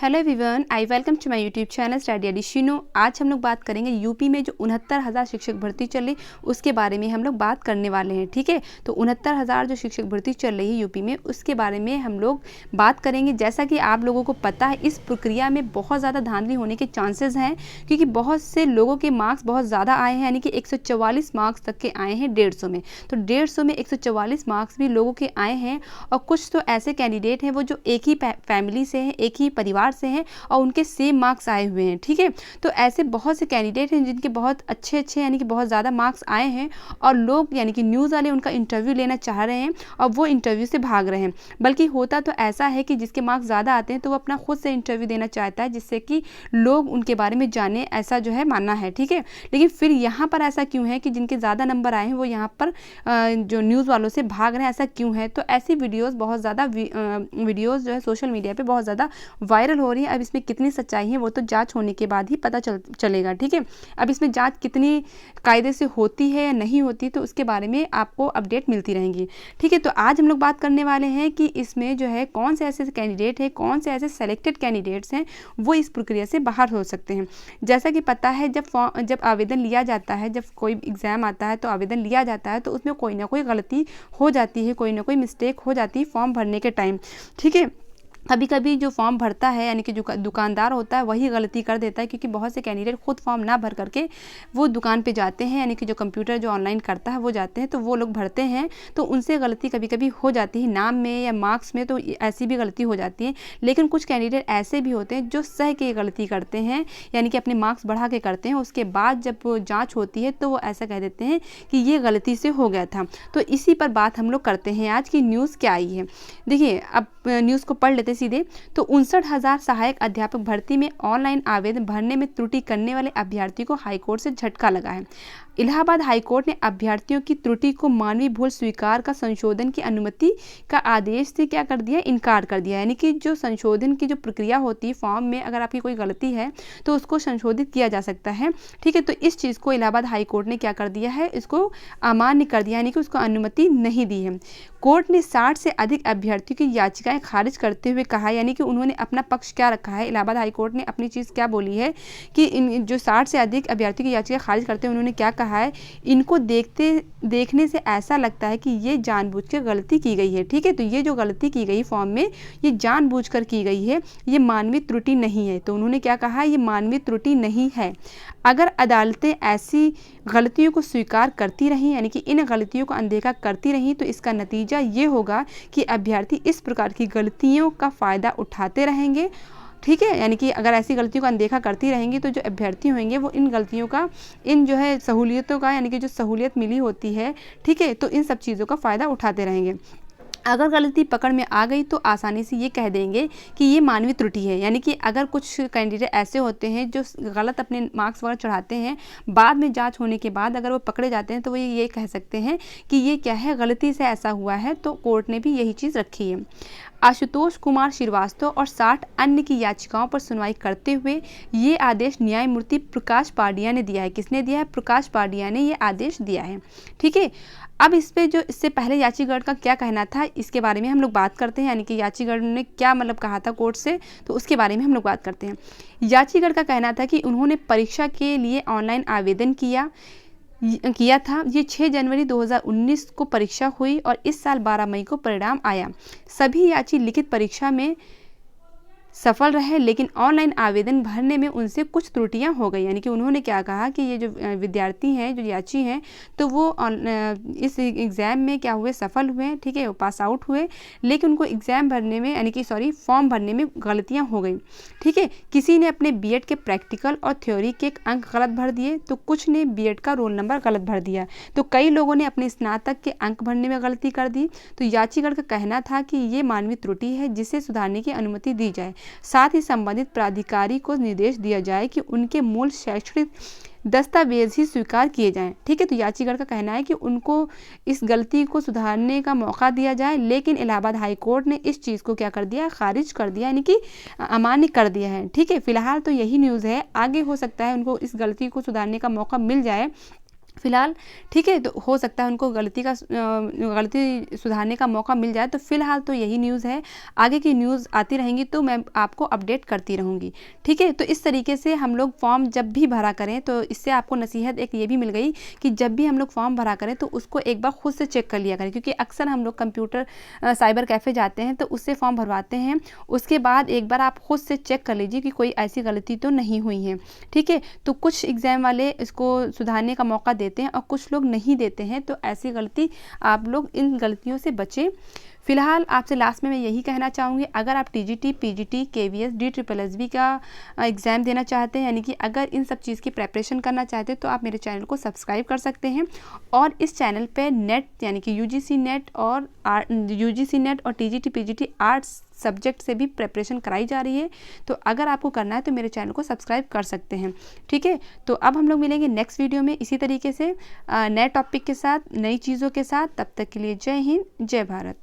Hello everyone, I welcome to my YouTube channel study एडिशिनो। आज हम लोग बात करेंगे यूपी में जो 69,000 शिक्षक भर्ती चल रही उसके बारे में हम लोग बात करने वाले हैं। ठीक है, तो 69,000 जो शिक्षक भर्ती चल रही है यूपी में, उसके बारे में हम लोग बात करेंगे। जैसा कि आप लोगों को पता है, इस प्रक्रिया में बहुत ज़्यादा धांधली होने के चांसेस हैं, क्योंकि बहुत से लोगों के मार्क्स बहुत ज़्यादा आए हैं, यानी कि 144 मार्क्स तक के आए हैं 150 में। तो 150 में 144 मार्क्स भी लोगों के आए हैं, और कुछ तो ऐसे कैंडिडेट हैं वो जो एक ही फैमिली से हैं, एक ही परिवार से हैं, और उनके सेम मार्क्स आए हुए हैं। ठीक है, तो ऐसे बहुत से कैंडिडेट हैं जिनके बहुत अच्छे यानी कि बहुत ज़्यादा मार्क्स आए हैं, और लोग यानी कि न्यूज़ वाले उनका इंटरव्यू लेना चाह रहे हैं और वो इंटरव्यू से भाग रहे हैं। बल्कि होता तो ऐसा है कि जिसके मार्क्स ज़्यादा आते हैं तो वो अपना खुद से इंटरव्यू देना चाहता है, जिससे कि लोग उनके बारे में जाने, ऐसा जो है मानना है। ठीक है, लेकिन फिर यहाँ पर ऐसा क्यों है कि जिनके ज़्यादा नंबर आए हैं वो यहाँ पर जो न्यूज़ वालों से भाग रहे हैं, ऐसा क्यों है? तो ऐसी वीडियोज़ बहुत ज़्यादा वीडियोज़ जो है सोशल मीडिया पर बहुत ज़्यादा वायरल हो रही है। अब इसमें कितनी सच्चाई है वो तो जांच होने के बाद ही पता चलेगा। ठीक है, अब इसमें जांच कितनी कायदे से होती है या नहीं होती, तो उसके बारे में आपको अपडेट मिलती रहेंगी। ठीक है, तो आज हम लोग बात करने वाले हैं कि इसमें जो है कौन से ऐसे कैंडिडेट हैं, कौन से ऐसे सेलेक्टेड कैंडिडेट्स हैं वो इस प्रक्रिया से बाहर हो सकते हैं। जैसा कि पता है, जब आवेदन लिया जाता है, जब कोई एग्ज़ाम आता है तो आवेदन लिया जाता है, तो उसमें कोई ना कोई गलती हो जाती है, कोई ना कोई मिस्टेक हो जाती है फॉर्म भरने के टाइम। ठीक है, कभी कभी जो फॉर्म भरता है यानी कि जो दुकानदार होता है वही गलती कर देता है, क्योंकि बहुत से कैंडिडेट खुद फॉर्म ना भर करके वो दुकान पे जाते हैं, यानी कि जो कंप्यूटर जो ऑनलाइन करता है वो जाते हैं, तो वो लोग भरते हैं, तो उनसे गलती कभी कभी हो जाती है नाम में या मार्क्स में, तो ऐसी भी गलती हो जाती है। लेकिन कुछ कैंडिडेट ऐसे भी होते हैं जो सह के गलती करते हैं, यानी कि अपने मार्क्स बढ़ा के करते हैं, उसके बाद जब जाँच होती है तो वो ऐसा कह देते हैं कि ये गलती से हो गया था। तो इसी पर बात हम लोग करते हैं। आज की न्यूज़ क्या आई है, देखिए, अब न्यूज़ को पढ़ लेते सीधे। तो 59,000 सहायक अध्यापक भर्ती में ऑनलाइन आवेदन भरने में त्रुटि करने वाले अभ्यर्थियों को हाईकोर्ट से झटका लगा है। इलाहाबाद हाईकोर्ट ने अभ्यर्थियों की त्रुटि को मानवीय भूल स्वीकार का संशोधन की अनुमति का आदेश से क्या कर दिया, इनकार कर दिया। यानी कि जो संशोधन की जो प्रक्रिया होती है फॉर्म में, अगर आपकी कोई गलती है तो उसको संशोधित किया जा सकता है। ठीक है, तो इस चीज़ को इलाहाबाद हाईकोर्ट ने क्या कर दिया है, इसको अमान्य कर दिया, यानी कि उसको अनुमति नहीं दी है। कोर्ट ने 60 से अधिक अभ्यर्थियों की याचिकाएं खारिज करते हुए कहा, यानी कि उन्होंने अपना पक्ष क्या रखा है, इलाहाबाद हाईकोर्ट ने अपनी चीज़ क्या बोली है कि इन जो 60 से अधिक अभ्यर्थियों की याचिका खारिज करते हुए उन्होंने क्या कहा है, इनको देखने से ऐसा लगता है कि ये जानबूझकर गलती की गई है। ठीक है, तो ये जो गलती की गई फॉर्म में, ये जानबूझकर की गई है, ये मानवीय त्रुटि नहीं है। तो उन्होंने क्या कहा, ये मानवीय त्रुटि नहीं है। अगर अदालतें ऐसी गलतियों को स्वीकार करती रहीं, यानी कि इन गलतियों को अनदेखा करती रहीं, तो इसका नतीजा ये होगा कि अभ्यर्थी इस प्रकार की गलतियों का फ़ायदा उठाते रहेंगे। ठीक है, यानी कि अगर ऐसी गलतियों का अनदेखा करती रहेंगी तो जो अभ्यर्थी होंगे वो इन गलतियों का, इन जो है सहूलियतों का, यानी कि जो सहूलियत मिली होती है, ठीक है, तो इन सब चीज़ों का फ़ायदा उठाते रहेंगे। अगर गलती पकड़ में आ गई तो आसानी से ये कह देंगे कि ये मानवीय त्रुटि है। यानी कि अगर कुछ कैंडिडेट ऐसे होते हैं जो गलत अपने मार्क्स वगैरह चढ़ाते हैं, बाद में जांच होने के बाद अगर वो पकड़े जाते हैं तो वो ये कह सकते हैं कि ये क्या है, गलती से ऐसा हुआ है। तो कोर्ट ने भी यही चीज़ रखी है। आशुतोष कुमार श्रीवास्तव और 60 अन्य की याचिकाओं पर सुनवाई करते हुए ये आदेश न्यायमूर्ति प्रकाश पांड्या ने दिया है। किसने दिया है? प्रकाश पांड्या ने ये आदेश दिया है। ठीक है, अब इस पे जो इससे पहले याचिकाकर्ता का क्या कहना था, इसके बारे में हम लोग बात करते हैं, यानी कि याचिकाकर्ता ने क्या मतलब कहा था कोर्ट से, तो उसके बारे में हम लोग बात करते हैं। याचिकाकर्ता का कहना था कि उन्होंने परीक्षा के लिए ऑनलाइन आवेदन किया था। ये 6 जनवरी 2019 को परीक्षा हुई और इस साल 12 मई को परिणाम आया। सभी याची लिखित परीक्षा में सफल रहे, लेकिन ऑनलाइन आवेदन भरने में उनसे कुछ त्रुटियां हो गई। यानी कि उन्होंने क्या कहा कि ये जो विद्यार्थी हैं, जो याची हैं, तो वो इस एग्ज़ाम में क्या हुए, सफल हुए। ठीक है, वो पास आउट हुए, लेकिन उनको एग्ज़ाम भरने में, यानी कि फॉर्म भरने में गलतियां हो गई। ठीक है, किसी ने अपने बीएड के प्रैक्टिकल और थ्योरी के अंक गलत भर दिए, तो कुछ ने बीएड का रोल नंबर गलत भर दिया, तो कई लोगों ने अपने स्नातक के अंक भरने में गलती कर दी। तो याचिकाकर्ता का कहना था कि ये मानवीय त्रुटि है, जिसे सुधारने की अनुमति दी जाए। साथ ही संबंधित प्राधिकारी को निर्देश दिया जाए कि उनके मूल शैक्षणिक दस्तावेज ही स्वीकार किए जाएं। ठीक है, तो याचिकाकर्ता का कहना है कि उनको इस गलती को सुधारने का मौका दिया जाए, लेकिन इलाहाबाद हाईकोर्ट ने इस चीज़ को क्या कर दिया, खारिज कर दिया, यानी कि अमान्य कर दिया है। ठीक है, फिलहाल तो यही न्यूज़ है, आगे हो सकता है उनको इस गलती को सुधारने का मौका मिल जाए। फ़िलहाल ठीक है, तो हो सकता है उनको गलती सुधारने का मौका मिल जाए। तो फ़िलहाल तो यही न्यूज़ है, आगे की न्यूज़ आती रहेंगी तो मैं आपको अपडेट करती रहूँगी, ठीक है। तो इस तरीके से हम लोग फॉर्म जब भी भरा करें, तो इससे आपको नसीहत एक ये भी मिल गई कि जब भी हम लोग फॉर्म भरा करें तो उसको एक बार खुद से चेक कर लिया करें, क्योंकि अक्सर हम लोग कंप्यूटर साइबर कैफ़े जाते हैं तो उससे फॉर्म भरवाते हैं। उसके बाद एक बार आप खुद से चेक कर लीजिए कि कोई ऐसी गलती तो नहीं हुई है, ठीक है। तो कुछ एग्ज़ाम वाले इसको सुधारने का मौका देते हैं और कुछ लोग नहीं देते हैं, तो ऐसी गलती आप लोग इन गलतियों से बचें। फ़िलहाल आपसे लास्ट में मैं यही कहना चाहूँगी, अगर आप टीजीटी, पीजीटी, केवीएस, DSSB का एग्ज़ाम देना चाहते हैं, यानी कि अगर इन सब चीज़ की प्रिपरेशन करना चाहते हैं, तो आप मेरे चैनल को सब्सक्राइब कर सकते हैं। और इस चैनल पे नेट यानी कि यूजीसी नेट और टीजीटी, पीजीटी आर्ट्स सब्जेक्ट से भी प्रिपरेशन कराई जा रही है। तो अगर आपको करना है तो मेरे चैनल को सब्सक्राइब कर सकते हैं, ठीक है। तो अब हम लोग मिलेंगे नेक्स्ट वीडियो में इसी तरीके से नए टॉपिक के साथ, नई चीज़ों के साथ। तब तक के लिए जय हिंद, जय भारत।